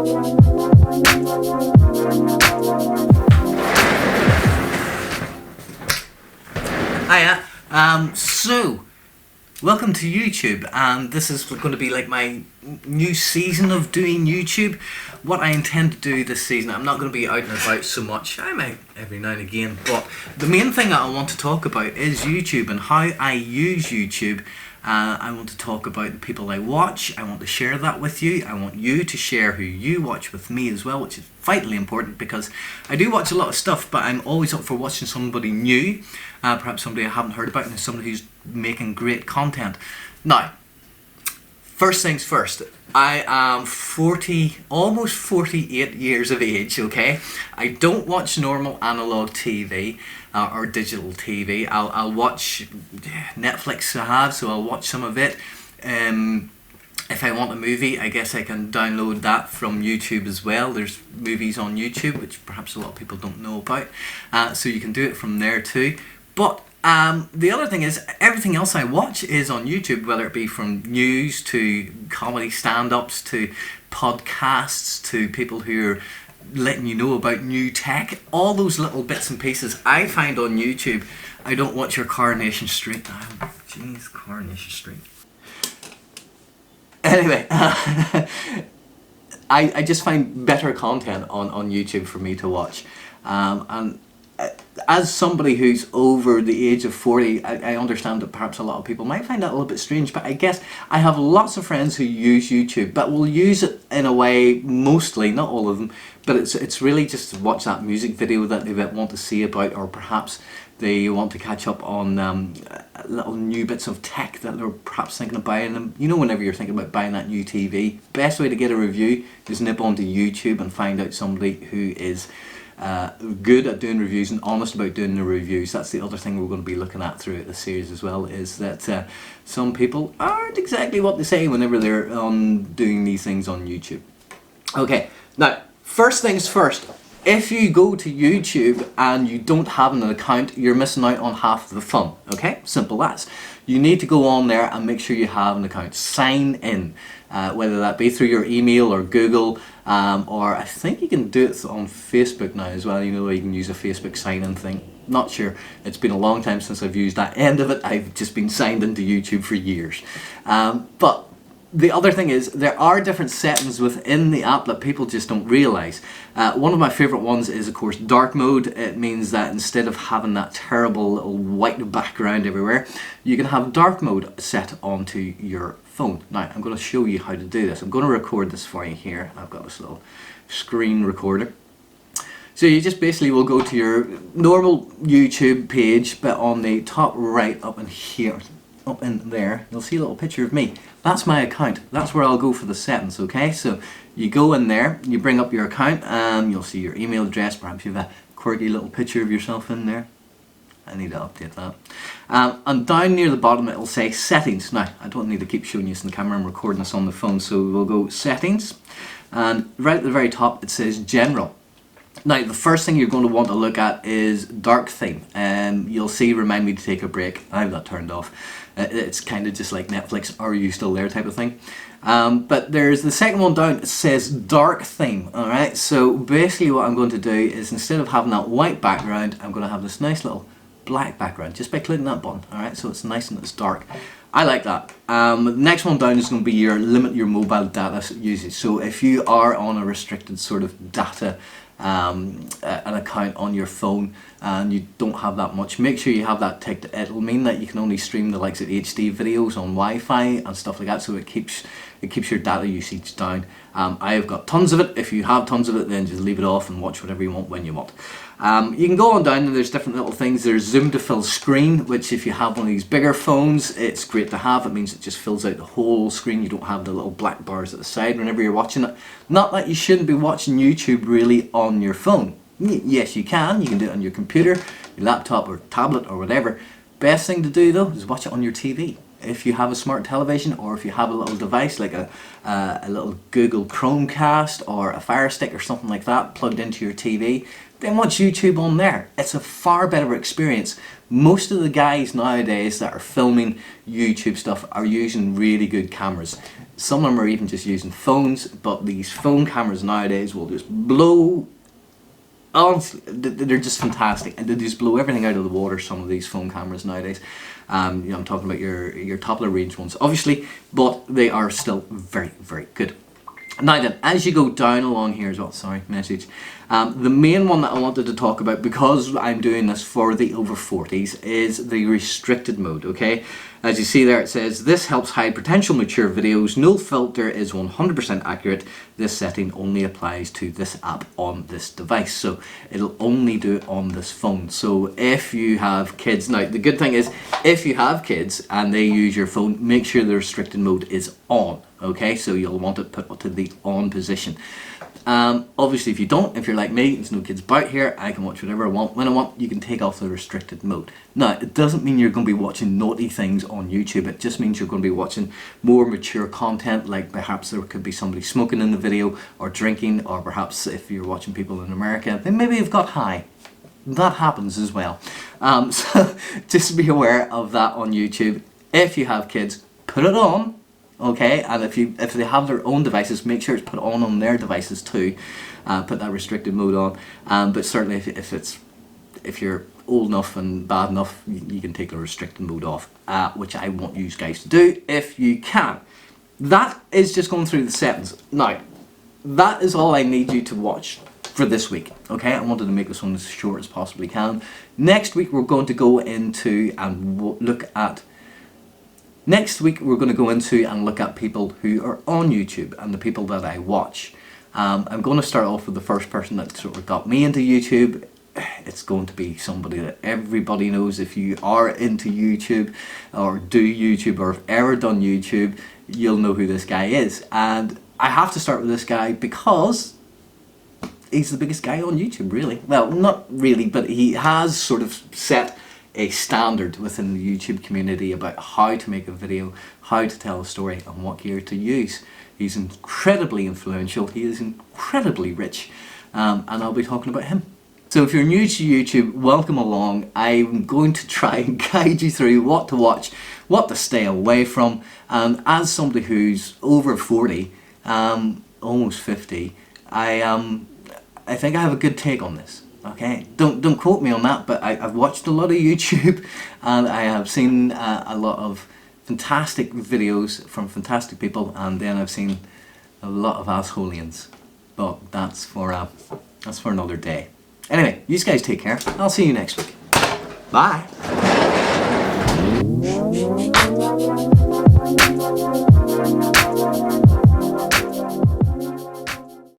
Hiya, so welcome to YouTube, and this is going to be like my new season of doing YouTube. What I intend to do this season, I'm not going to be out and about so much. I might every now and again, but the main thing that I want to talk about is YouTube and how I use YouTube. I want to talk about the people I watch. I want to share that with you. I want you to share who you watch with me as well, which is vitally important because I do watch a lot of stuff, but I'm always up for watching somebody new, perhaps somebody I haven't heard about, and somebody who's making great content. Now, first things first, I am almost 48 years of age, okay? I don't watch normal analog TV or digital TV. I'll watch Netflix I have, so I'll watch some of it. If I want a movie, I guess I can download that from YouTube as well. There's movies on YouTube, which perhaps a lot of people don't know about. So you can do it from there too. But the other thing is, everything else I watch is on YouTube, whether it be from news to comedy stand-ups to podcasts to people who are letting you know about new tech. All those little bits and pieces I find on YouTube. I don't watch your Coronation Street. Oh, jeez, Coronation Street. Anyway, I just find better content on YouTube for me to watch. And as somebody who's over the age of 40, I understand that perhaps a lot of people might find that a little bit strange, but I guess I have lots of friends who use YouTube, but will use it in a way, mostly, not all of them, but it's really just to watch that music video that they want to see about, or perhaps they want to catch up on little new bits of tech that they're perhaps thinking of buying them. You know, whenever you're thinking about buying that new TV, best way to get a review is nip onto YouTube and find out somebody who is good at doing reviews and honest about doing the reviews. That's the other thing we're going to be looking at throughout the series as well, is that some people aren't exactly what they say whenever they're doing these things on YouTube. Okay, now first things first, if you go to YouTube and you don't have an account, you're missing out on half the fun. Okay, simple as. You need to go on there and make sure you have an account. Sign in, whether that be through your email or Google, or I think you can do it on Facebook now as well. You know, you can use a Facebook sign-in thing. Not sure. It's been a long time since I've used that end of it. I've just been signed into YouTube for years. But the other thing is, there are different settings within the app that people just don't realise. One of my favourite ones is, of course, dark mode. It means that instead of having that terrible little white background everywhere, you can have dark mode set onto your phone. Now, I'm going to show you how to do this. I'm going to record this for you here. I've got this little screen recorder. So you just basically will go to your normal YouTube page, but on the top right up in here, up in there, you'll see a little picture of me. That's my account. That's where I'll go for the settings, okay? So you go in there, you bring up your account, and you'll see your email address. Perhaps you have a quirky little picture of yourself in there. I need to update that. And down near the bottom it'll say settings. Now, I don't need to keep showing you this in the camera. I'm recording this on the phone, so we'll go settings. And right at the very top it says general. Now, the first thing you're going to want to look at is dark theme. You'll see remind me to take a break. I have that turned off. It's kind of just like Netflix, are you still there type of thing. But there's the second one down, it says dark theme. Alright, so basically what I'm going to do is, instead of having that white background, I'm going to have this nice little black background just by clicking that button. Alright, so it's nice and it's dark. I like that. The next one down is going to be your limit your mobile data usage. So if you are on a restricted sort of data an account on your phone and you don't have that much, make sure you have that ticked. It'll mean that you can only stream the likes of HD videos on Wi-Fi and stuff like that, so it keeps your data usage down. I have got tons of it. If you have tons of it, then just leave it off and watch whatever you want when you want. You can go on down and there's different little things. There's zoom to fill screen, which if you have one of these bigger phones, it's great to have. It means it just fills out the whole screen. You don't have the little black bars at the side whenever you're watching it. Not that you shouldn't be watching YouTube really on your phone. Yes, you can do it on your computer, your laptop or tablet or whatever. Best thing to do though is watch it on your TV. If you have a smart television, or if you have a little device like a little Google Chromecast or a Fire Stick or something like that plugged into your TV, then watch YouTube on there. It's a far better experience. Most of the guys nowadays that are filming YouTube stuff are using really good cameras. Some of them are even just using phones, but these phone cameras nowadays will just blow. Honestly, they're just fantastic, and they just blow everything out of the water. Some of these phone cameras nowadays, you know, I'm talking about your top of the range ones, obviously, but they are still very, very good. Now then, as you go down along here as well, sorry, message. The main one that I wanted to talk about, because I'm doing this for the over 40s, is the restricted mode, okay? As you see there, it says, this helps hide potential mature videos. No filter is 100% accurate. This setting only applies to this app on this device. So it'll only do it on this phone. So if you have kids, now the good thing is, if you have kids and they use your phone, make sure the restricted mode is on, okay? So you'll want it put to the on position. Obviously if you don't, if you're like me, there's no kids about here, I can watch whatever I want when I want, you can take off the restricted mode. Now, it doesn't mean you're going to be watching naughty things on YouTube, it just means you're going to be watching more mature content, like perhaps there could be somebody smoking in the video, or drinking, or perhaps if you're watching people in America, then maybe you've got high. That happens as well. So just be aware of that on YouTube. If you have kids, put it on. Okay, and if they have their own devices, make sure it's put on their devices too. Put that restricted mode on. But certainly, if you're old enough and bad enough, you can take the restricted mode off, which I want you guys to do if you can. That is just going through the settings. Now, that is all I need you to watch for this week. Okay, I wanted to make this one as short as possibly can. Next week we're going to go into and look at. Next week we're going to go into and look at people who are on YouTube and the people that I watch. I'm going to start off with the first person that sort of got me into YouTube. It's going to be somebody that everybody knows. If you are into YouTube or do YouTube or have ever done YouTube, you'll know who this guy is. And I have to start with this guy because he's the biggest guy on YouTube, really. Well, not really, but he has sort of set a standard within the YouTube community about how to make a video, how to tell a story, and what gear to use. He's incredibly influential, he is incredibly rich, and I'll be talking about him. So if you're new to YouTube, welcome along. I'm going to try and guide you through what to watch, what to stay away from, and as somebody who's over 40, almost 50, I think I have a good take on this. Okay, don't quote me on that, but I've watched a lot of YouTube and I have seen a lot of fantastic videos from fantastic people, and then I've seen a lot of assholians. But that's for another day. Anyway, you guys take care. I'll see you next week. Bye.